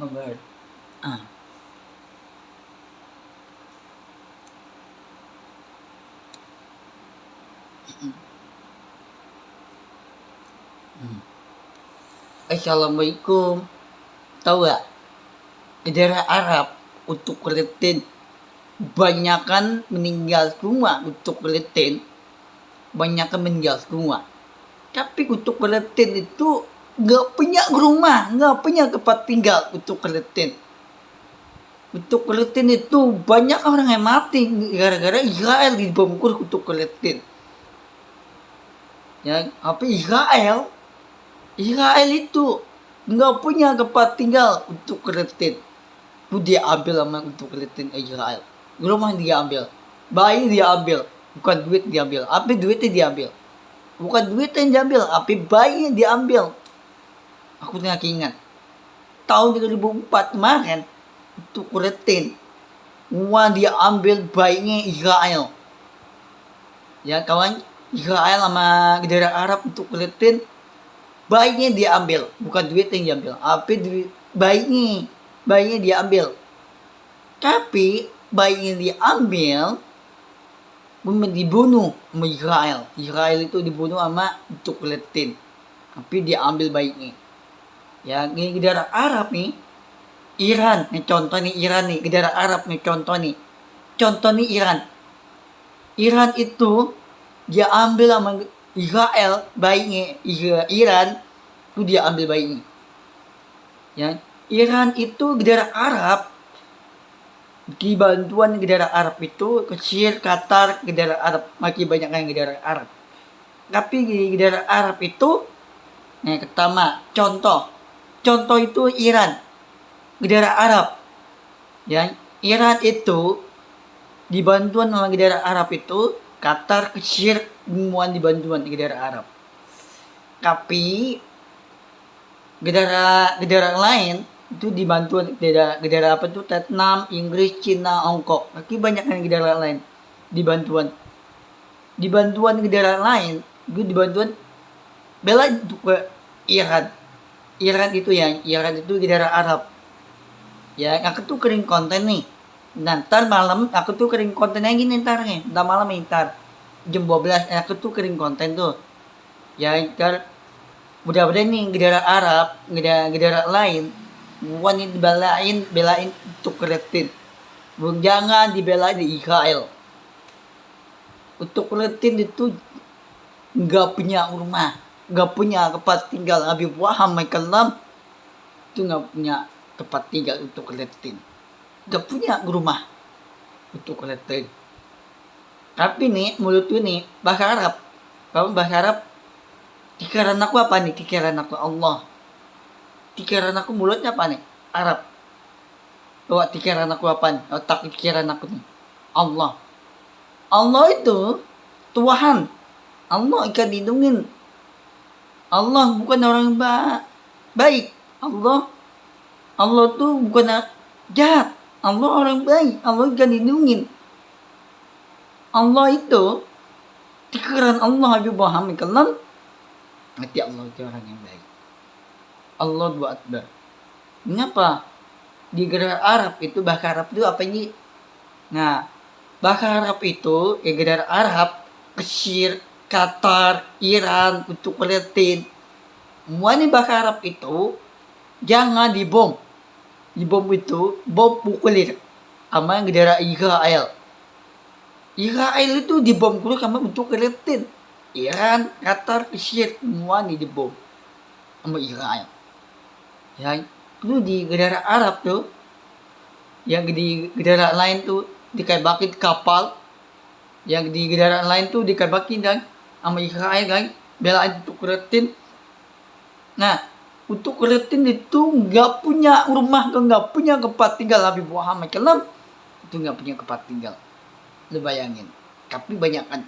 Ngobrol. Ah. Assalamualaikum. Tahu gak? Di daerah Arab untuk keletin banyakan meninggal semua untuk keletin. Banyakan meninggal semua. Tapi untuk keletin itu nggak punya rumah, nggak punya tempat tinggal untuk keletin. Untuk keletin itu banyak orang yang mati gara-gara Israel dibom untuk keletin. Ya, apa Israel itu nggak punya tempat tinggal untuk keletin. Itu dia ambil sama untuk keletin Israel. Rumah dia ambil, bayi dia ambil, bukan duit dia ambil. Apa duitnya dia ambil? Bukan duit yang diambil, apa bayi yang diambil. Aku tengah ingat. Tahun 2004 kemarin itu keletin. Uang dia ambil bayinya Israel. Ya kawan, Israel sama daerah Arab untuk keletin. Bayinya dia ambil, bukan duit yang diambil. Apa duit bayinya dia ambil. Tapi bayinya dia ambil dibunuh sama Israel. Israel itu dibunuh sama untuk keletin. Tapi dia ambil bayinya. Ya, di daerah Arab nih, Iran, nih contoh nih Iran nih, di daerah Arab nih contoh nih. Contoh nih Iran. Iran itu dia ambil sama Israel bayinya, Iran itu dia ambil bayinya. Ya, Iran itu di daerah Arab, di bantuan negara Arab itu kecil, Qatar, negara Arab makin banyak yang negara Arab. Tapi di negara Arab itu, yang pertama contoh itu Iran, negara Arab. Ya, Iran itu dibantuan sama negara Arab itu Qatar kecil semuanya dibantuan negara Arab. Tapi negara lain itu dibantuan negara apa tuh Vietnam, Inggris, Cina, Hongkong. Tapi banyak negara lain dibantuan negara lain itu dibantuan bela juga Iran itu ya, Iran itu negara Arab. Ya, aku tuh kering konten nih. Ntar malam aku tuh kering kontennya gini ntar malam ntar jam 12 aku tuh kering konten tuh. Ya, ntar mudah-mudahan nih negara Arab, negara lain bukan belain untuk keletin. Jangan dibelain di Israel. Untuk keletin itu nggak punya rumah, nggak punya tempat tinggal. Habib Waham Kalam itu nggak punya tempat tinggal untuk keletin. Nggak punya rumah untuk keletin. Tapi nih mulut ini bahasa Arab. Kalau bahasa Arab, pikiran aku apa nih? Pikiran aku Allah. Pikiran aku mulutnya apa nih? Arab. Coba pikiran aku apa nih? Otak pikiran aku nih. Allah. Allah itu Tuhan. Allah ikan dilindungin. Allah bukan orang baik. Allah tuh bukan jahat. Allah orang baik. Allah ikan dilindungin. Allah itu pikiran Allah Habib Muhammad Kalam. Nanti Allah itu orang yang baik. Allah Akbar. Mengapa di negara Arab itu bahasa Arab itu apa ini? Nah, bahasa Arab itu negara Arab, Mesir, Qatar, Iran, untuk keletin. Semua ini bahasa Arab itu jangan dibom. Dibom itu bom nuklir sama negara Israel. Israel itu dibom dulu sama untuk keletin. Iran, Qatar, Mesir, semua ini dibom sama Israel. Ya, itu di negara Arab tuh, yang di negara lain tuh dikabakin kapal, yang di negara lain tuh dikabakin kan sama Israel kan, belain untuk keletin. Nah, untuk keletin itu nggak punya rumah, nggak punya tempat tinggal. Habib Muhammad Kalam itu nggak punya tempat tinggal. Lu bayangin. Tapi banyak kan.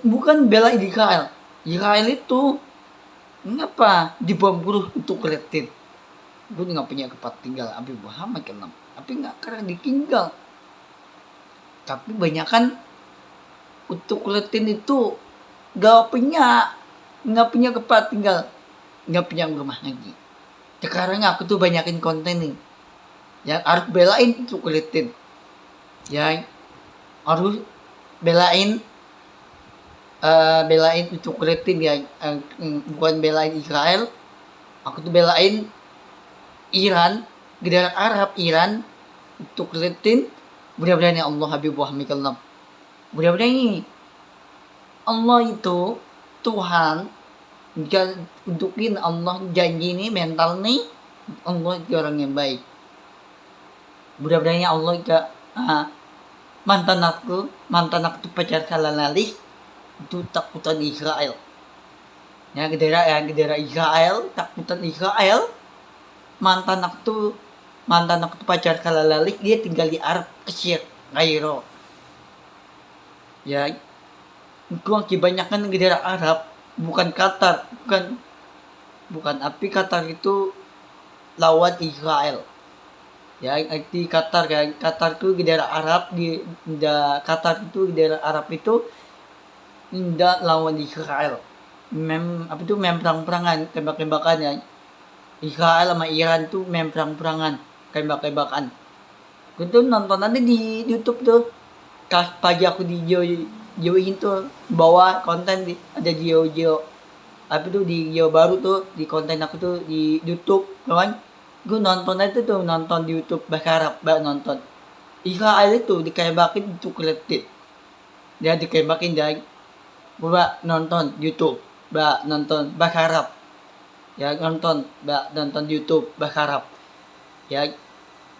Bukan belain Israel. Israel itu ngapa dibom dulu untuk keletin? Gue nggak punya tempat tinggal. Habib Muhammad Kalam. Tapi nggak karena ditinggal. Tapi banyak kan untuk keletin itu nggak punya tempat tinggal. nggak punya rumah lagi. Sekarang aku tuh banyakin konten nih, yang harus belain untuk kulitin, yang harus belain belain untuk kulitin ya, bukan belain Israel. Aku tuh belain Iran, negara Arab Iran untuk kulitin. Mudah-mudahan ya Allah Habib Muhammad SAW. Mudah-mudahan ini Allah itu Tuhan, untukin Allah janji nih mental nih, Allah itu orang yang baik. Mudah-mudahan ya Allah mantan aku tuh pacar Salalali itu takutan Israel. Ya gedera Israel, takutan Israel. Mantan aku tuh pacar Salalali, dia tinggal di Arab Mesir, Kairo. Ya, itu kebanyakan negara Arab, bukan Qatar, bukan api Qatar itu lawan Israel. Ya, di Qatar kan, Qatar itu negara Arab, Qatar itu negara Arab itu tidak lawan Israel. Mem perang-perangan, tembak-tembakan ya. Israel sama Iran tuh perang-perangan, tembak-tembakan. Gue tuh nonton nanti di YouTube tuh. Pagi aku di Geo tuh bawa konten ada Geo apa tuh di Geo baru tuh di konten aku tuh di YouTube kan. Gue nonton aja tuh, nonton di YouTube bahasa Arab, nonton Israel itu dikembakin untuk kulitin. Dia dikembakin dari gua nonton YouTube, nonton bahasa Arab. Ya nonton YouTube bahasa Arab. Ya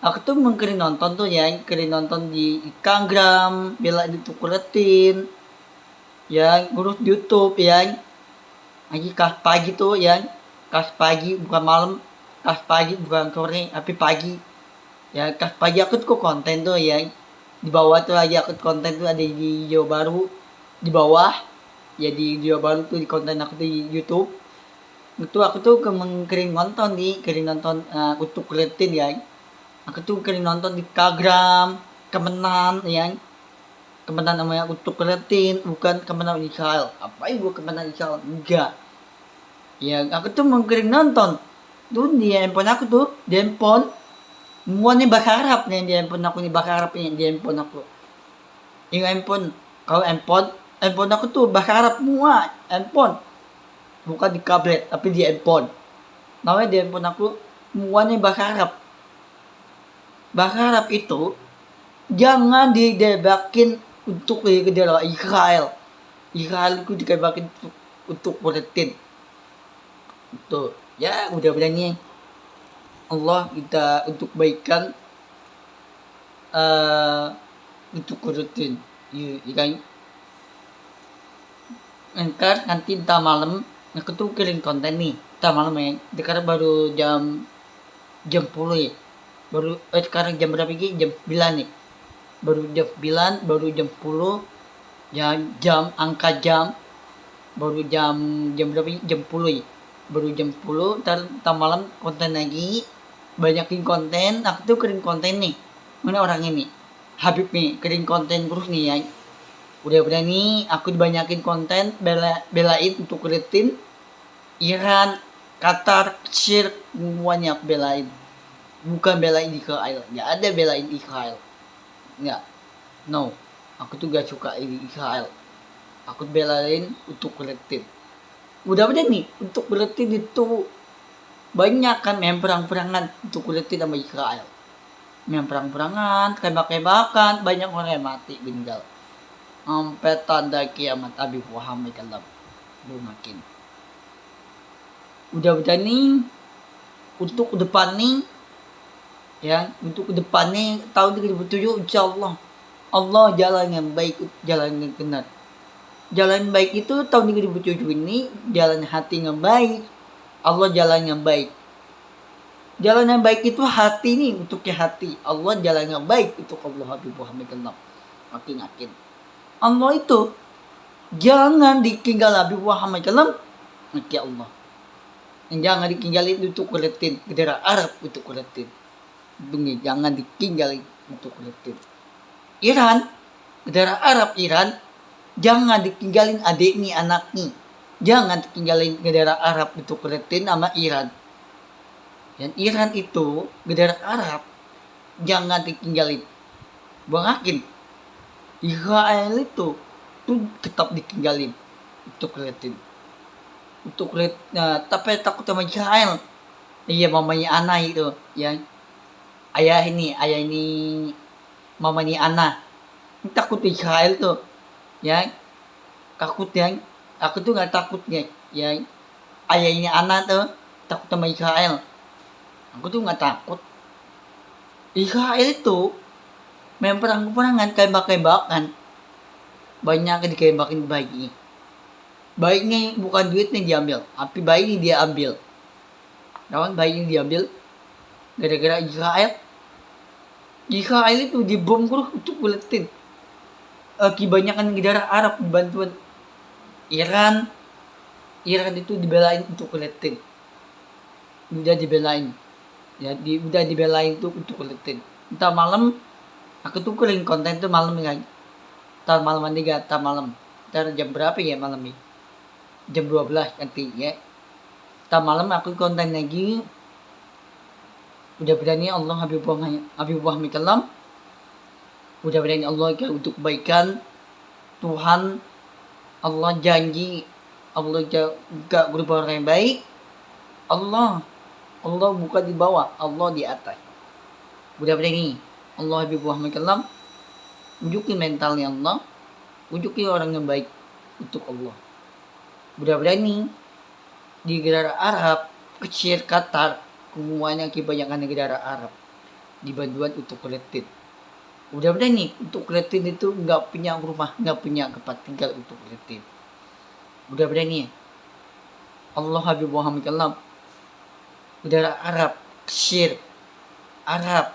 aku tuh mengkering nonton tuh ya, nonton di Instagram, bela itu kulitin. Ya ngurus YouTube ya. Lagi kas pagi tuh ya, kas pagi bukan malam, kas pagi bukan sore, tapi pagi. Ya kas pagi aku tuh konten tuh ya. Di bawah tuh lagi aku konten tuh ada di Jawa Baru di bawah. Ya di Jawa Baru tuh di konten aku tuh di YouTube. Itu aku tuh kering nonton untuk kulitin ya. Aku tuh kering nonton di Instagram, kemenan ya. Kemenan namanya untuk kulitin, bukan kemenan Israel. Apa ibu kemenan Israel? Enggak. Ya aku tuh kering nonton. Tuh di handphone aku tuh, di handphone. Semuanya bahasa Arab nih di handphone aku, nih bahasa Arab nih di handphone aku. Ini handphone, kalau handphone aku tuh bahasa Arab semua, handphone. Bukan di tablet, tapi di handphone. Namanya di handphone aku, semuanya bahasa Arab. Bahasa Arab itu jangan didebakin untuk negara Israel. Israel itu didebakin untuk kulitin. Itu ya mudah-mudahan Allah kita untuk baikan untuk kulitin. Iya kan? Entar nanti entah malam aku tuh kirim konten nih. Entah malam ya. Sekarang baru jam 10 ya. Baru sekarang jam berapa lagi? Jam 9 nih. Baru jam 9, baru jam 10. Ya angka jam baru jam berapa? Jam 10 ya. Baru jam 10, entar malam konten lagi. Banyakin konten, aku tuh kirim konten nih. Mana orang ini? Habib nih, kirim konten terus nih ya. Udah nih, aku dibanyakin konten, belain untuk kulitin Iran, Qatar, Mesir, semuanya aku belain. Bukan belain Israel, nggak ada belain Israel. Nggak, no. Aku tuh gak suka Israel. Aku belain untuk kulitin. Udah nih, untuk kulitin itu banyak kan perang-perangan untuk kulitin sama Israel. Perang-perangan, tembak-tembakan, banyak orang yang mati meninggal. Sampai tanda kiamat Habib Muhammad SAW belum makin. Udah nih untuk depan nih ya, untuk depan nih tahun 2007 insyaallah Allah jalan yang baik, jalan yang benar. Jalan baik itu tahun 2007 ini jalan hati yang baik. Allah jalan yang baik. Jalan yang baik itu hati nih, untuk hati. Allah jalan yang baik untuk Allah Habib Muhammad SAW. Makin yakin. Allah itu jangan ditinggal Habib Muhammad SAW. Ya Allah. Jangan ditinggalin untuk kulitin negara Arab untuk kulitin. Jangan ditinggalin untuk kulitin. Iran, negara Arab Iran, jangan ditinggalin adik nih, anak nih. Jangan tinggalin negara Arab untuk Palestina sama Iran. Dan Iran itu negara Arab, jangan ditinggalin. Bang Hakim, Israel itu tuh tetap ditinggalin untuk Palestina. Untuk nah, tapi takut sama Israel. Iya, mamanya Ana itu, yang ayah ini mamanya Ana. Takut Israel tuh, ya. Takut yang aku tuh nggak takutnya, ya. Ayahnya Ana tuh takut sama Israel. Aku tuh nggak takut. Israel itu main perang-perangan, tembak-tembakan. Banyak ditembakin bayi. Bayinya bukan duitnya diambil, tapi bayinya dia ambil. Kawan, bayinya diambil gara-gara Israel. Israel itu dibom terus untuk Palestina. Kebanyakan negara Arab bantuan Iran itu dibelain untuk Palestina. Udah dibelain. Ya, udah dibelain tuh untuk Palestina. Entar malam aku tuh kering konten tuh malam kan. Entar malam juga, entar malam. Entar jam berapa ya malam ini? Jam 12 nanti ya. Entar malam aku konten lagi. Udah berani Allah Habibullah Mikalam. Udah berani Allah untuk kebaikan. Tuhan Allah janji, Allah gak berubah orang yang baik. Allah bukan di bawah, Allah di atas. Udah berani Allah Habibullah Mikalam unjukin mentalnya Allah, unjukin orang yang baik untuk Allah. Udah berani di negara Arab, kecil Qatar, semuanya kebanyakan negara Arab dibantuan untuk Palestina. Udah berani untuk Palestina itu nggak punya rumah, nggak punya tempat tinggal untuk Palestina. Udah berani Allah Habibullah Mikalam negara Arab, kecil Arab,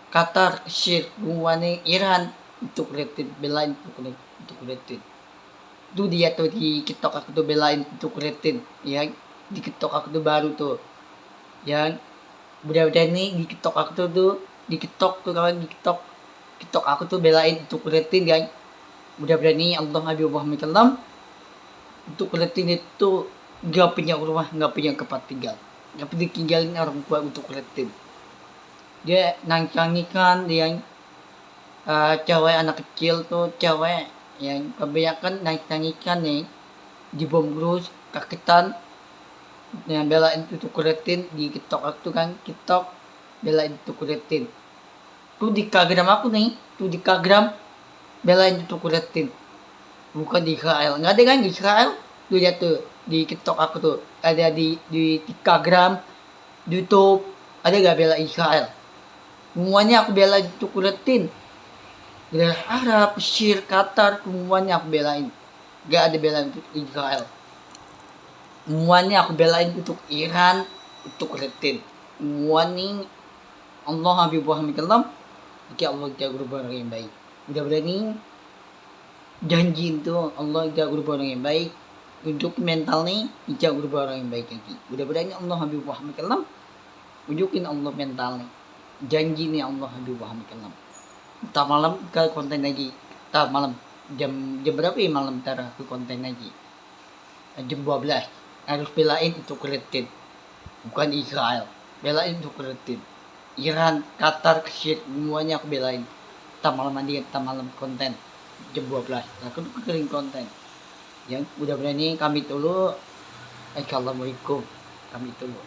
Qatar, kecil semuanya Iran untuk Palestina, belain untuk Palestina. Itu dia tuh di TikTok aku tuh belain untuk Palestina, ya. Di TikTok aku tuh baru tuh, yang udah nih di TikTok aku tuh di TikTok tuh kawan, di TikTok aku tuh belain untuk Palestina, guys. Udah berani Allah Habibullah Mikalam untuk Palestina itu gak punya rumah, gak punya tempat tinggal, gak perlu tinggalin orang tua untuk Palestina. Dia nangkangikan yang cewek anak kecil tuh, cewek yang kebanyakan nangkangikan nih dibom terus kagetan yang belain itu Palestina di TikTok aku kan, TikTok belain itu Palestina. Tuh di Instagram aku nih, tuh di Instagram belain itu Palestina, bukan di Israel. Nggak ada kan di Israel tuh, lihat tuh di TikTok aku tuh ada di Instagram, di YouTube ada gak bela Israel. Semuanya aku bela itu Palestina. Negara Arab, Mesir, Qatar, semuanya aku belain. Gak ada belain untuk Israel. Semuanya aku belain untuk Iran, untuk Palestina. Semuanya Allah Habibullah Mikalam, jika Allah jaga berubah orang yang baik. Udah berani janji itu Allah jaga berubah orang yang baik. Untuk mental nih jaga berubah orang yang baik lagi. Udah berani Allah Habibullah Mikalam unjukin Allah mental nih. Janji nih Allah Habibullah Mikalam. Entar malam ke konten lagi. Entar malam jam berapa ya malam ntar ke konten lagi. Jam 12 harus belain untuk Palestina, bukan Israel. Belain untuk Palestina. Iran, Qatar, Kuwait, semuanya aku belain. Entar malam nanti, entar malam konten jam 12. Aku tuh kering konten. Yang udah berani kami dulu. Assalamualaikum. Kami dulu.